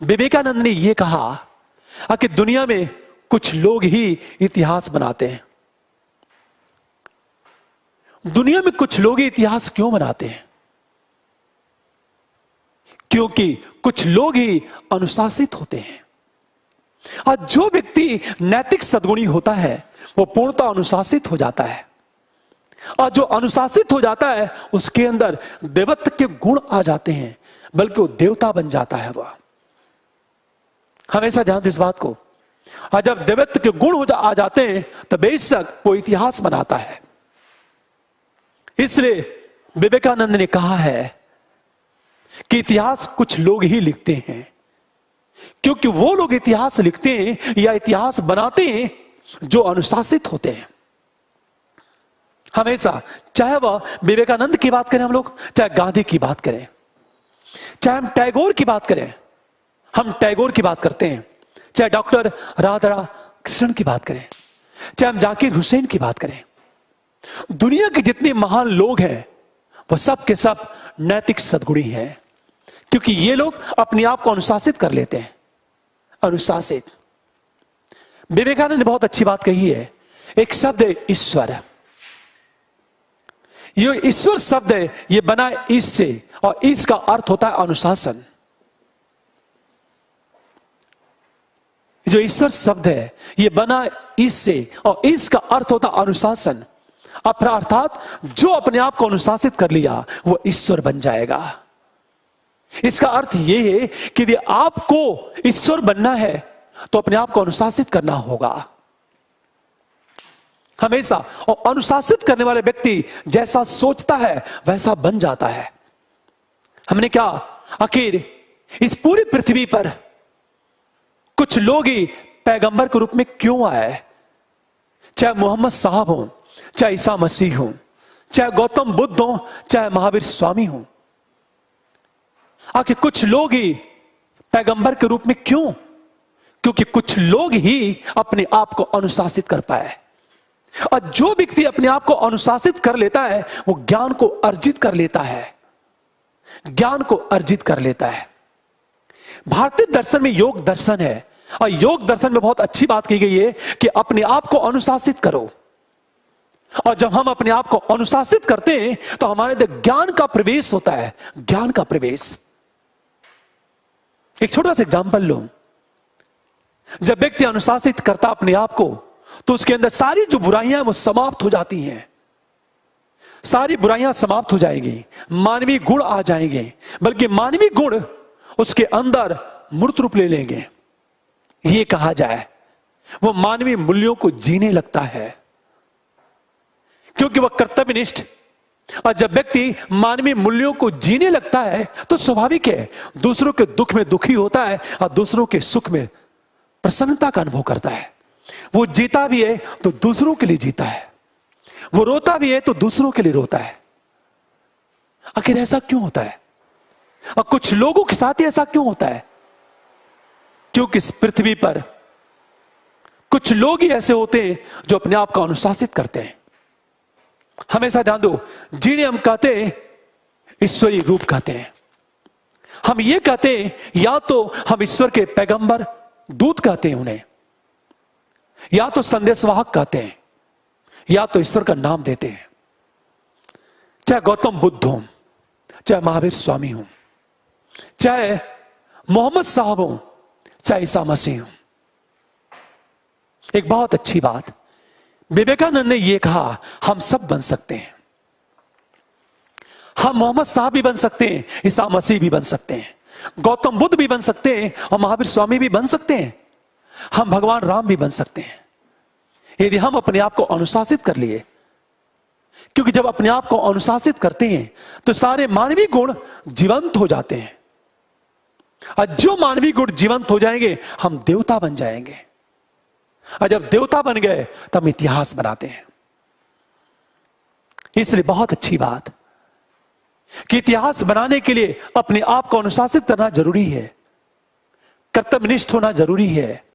विवेकानंद ने यह कहा कि दुनिया में कुछ लोग ही इतिहास बनाते हैं। दुनिया में कुछ लोग ही इतिहास क्यों बनाते हैं? क्योंकि कुछ लोग ही अनुशासित होते हैं। और जो व्यक्ति नैतिक सद्गुणी होता है वो पूर्णतः अनुशासित हो जाता है, और जो अनुशासित हो जाता है उसके अंदर देवत्व के गुण आ जाते हैं, बल्कि वो देवता बन जाता है। वह हमेशा ध्यान दो इस बात को। और जब देवत्व के गुण आ जाते हैं तो बेशक वो इतिहास बनाता है। इसलिए विवेकानंद ने कहा है कि इतिहास कुछ लोग ही लिखते हैं, क्योंकि वो लोग इतिहास लिखते हैं या इतिहास बनाते हैं जो अनुशासित होते हैं। हमेशा, चाहे वह विवेकानंद की बात करें हम लोग, चाहे गांधी की बात करें, चाहे हम टैगोर की बात करें, हम टैगोर की बात करते हैं, चाहे डॉक्टर राधा कृष्णन की बात करें, चाहे हम जाकिर हुसैन की बात करें, दुनिया के जितने महान लोग हैं वो सब के सब नैतिक सद्गुणी हैं, क्योंकि ये लोग अपने आप को अनुशासित कर लेते हैं। अनुशासित। विवेकानंद ने बहुत अच्छी बात कही है। एक शब्द है ईश्वर। ये ईश्वर शब्द है, ये बना ईश से, और ईश का अर्थ होता है अनुशासन। जो ईश्वर शब्द है ये बना ईश से, और ईश का अर्थ होता है अनुशासन। अर्थात जो अपने आप को अनुशासित कर लिया वो ईश्वर बन जाएगा। इसका अर्थ यह है कि यदि आपको ईश्वर बनना है तो अपने आप को अनुशासित करना होगा हमेशा। और अनुशासित करने वाले व्यक्ति जैसा सोचता है वैसा बन जाता है। हमने क्या, आखिर इस पूरी पृथ्वी पर कुछ लोग ही पैगंबर के रूप में क्यों आए? चाहे मोहम्मद साहब हो, चाहे ईसा मसीह हो, चाहे गौतम बुद्ध हो, चाहे महावीर स्वामी हो, आखिर कुछ लोग ही पैगंबर के रूप में क्यों? क्योंकि कुछ लोग ही अपने आप को अनुशासित कर पाए। और जो व्यक्ति अपने आप को अनुशासित कर लेता है वो ज्ञान को अर्जित कर लेता है। ज्ञान को अर्जित कर लेता है। भारतीय दर्शन में योग दर्शन है, और योग दर्शन में बहुत अच्छी बात की गई है कि अपने आप को अनुशासित करो। और जब हम अपने आप को अनुशासित करते हैं तो हमारे अंदर ज्ञान का प्रवेश होता है। ज्ञान का प्रवेश। एक छोटा सा एग्जांपल लो। जब व्यक्ति अनुशासित करता अपने आप को तो उसके अंदर सारी जो बुराइयां वो समाप्त हो जाती हैं। सारी बुराइयां समाप्त हो जाएंगी, मानवीय गुण आ जाएंगे, बल्कि मानवीय गुण उसके अंदर मूर्त रूप ले लेंगे। ये कहा जाए वो मानवीय मूल्यों को जीने लगता है, क्योंकि वह कर्तव्यनिष्ठ। और जब व्यक्ति मानवीय मूल्यों को जीने लगता है तो स्वाभाविक है दूसरों के दुख में दुखी होता है और दूसरों के सुख में प्रसन्नता का अनुभव करता है। वो जीता भी है तो दूसरों के लिए जीता है, वो रोता भी है तो दूसरों के लिए रोता है। आखिर ऐसा क्यों होता है? और कुछ लोगों के साथ ही ऐसा क्यों होता है? क्योंकि इस पृथ्वी पर कुछ लोग ही ऐसे होते हैं जो अपने आप को अनुशासित करते हैं। हमेशा ध्यान दो, जिन्हें हम कहते हैं ईश्वरीय रूप कहते हैं। हम ये कहते हैं या तो हम ईश्वर के पैगंबर दूत कहते हैं उन्हें, या तो संदेशवाहक कहते हैं, या तो ईश्वर का नाम देते हैं। चाहे गौतम बुद्ध हो, चाहे महावीर स्वामी हो, चाहे मोहम्मद साहब हो, चाहे ईसा मसीह हो। एक बहुत अच्छी बात विवेकानंद ने यह कहा, हम सब बन सकते हैं। हम मोहम्मद साहब भी बन सकते हैं, ईसा मसीह भी बन सकते हैं, गौतम बुद्ध भी बन सकते हैं, और महावीर स्वामी भी बन सकते हैं। हम भगवान राम भी बन सकते हैं यदि हम अपने आप को अनुशासित कर लिए। क्योंकि जब अपने आप को अनुशासित करते हैं तो सारे मानवीय गुण जीवंत हो जाते हैं, और जो मानवीय गुण जीवंत हो जाएंगे हम देवता बन जाएंगे। और जब देवता बन गए तब हम इतिहास बनाते हैं। इसलिए बहुत अच्छी बात कि इतिहास बनाने के लिए अपने आप को अनुशासित करना जरूरी है, कर्तव्यनिष्ठ होना जरूरी है।